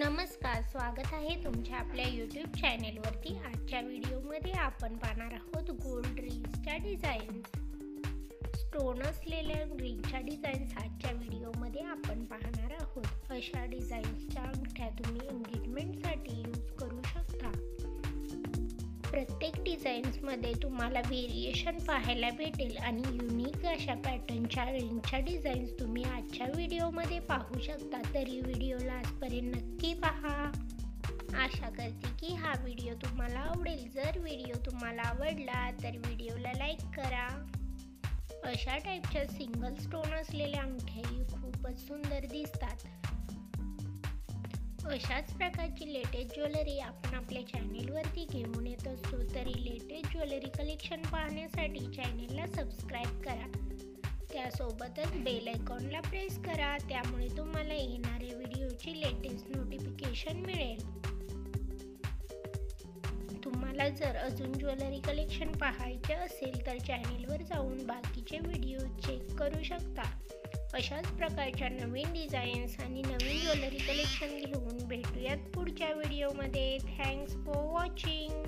नमस्कार, स्वागत आहे तुमच्या आपल्या यूट्यूब चॅनेलवरती। आजच्या व्हिडिओमध्ये आपण पाहणार आहोत गोल्ड रिंग्सच्या डिझाईन। स्टोन असलेल्या रिंगच्या डिझाईन्स आजच्या व्हिडिओमध्ये आपण पाहणार आहोत। अशा डिझाईन्सच्या अंगठ्या तुम्ही एंगेजमेंटसाठी यूज करू शकता। प्रत्येक डिझाईन्समध्ये तुम्हाला व्हेरिएशन पाहायला भेटेल आणि युनिक अशा पॅटर्नच्या रिंगच्या डिझाईन्स तुम्ही आजच्या व्हिडिओमध्ये पाहू शकता। तरी व्हिडिओला आजपर्यंत नक्की पहा। आशा करते की हा व्हिडिओ तुम्हाला आवडेल। जर व्हिडिओ तुम्हाला आवडला तर व्हिडिओला लाईक करा। अशा टाईपच्या सिंगल स्टोन असलेल्या अंगठ्याही खूपच सुंदर दिसतात। अशाच प्रकारची लेटेस्ट ज्वेलरी आपण आपल्या चॅनेलवरती घेऊन येत असतो। तरी लेटेस्ट ज्वेलरी कलेक्शन पाहण्यासाठी चॅनेलला सबस्क्राईब करा। त्यासोबतच बेल आयकॉनला प्रेस करा, त्यामुळे तुम्हाला येणाऱ्या व्हिडिओची लेटेस्ट नोटिफिकेशन मिळेल। तुम्हाला जर अजून ज्वेलरी कलेक्शन पाहायचे असेल तर चॅनेलवर जाऊन बाकीचे व्हिडिओ चेक करू शकता। अशाच प्रकारच्या नवीन डिझाईन्स आणि नवीन ज्वेलरी कलेक्शन घेऊन भेटूयात पुढच्या व्हिडिओमध्ये। Thanks for watching.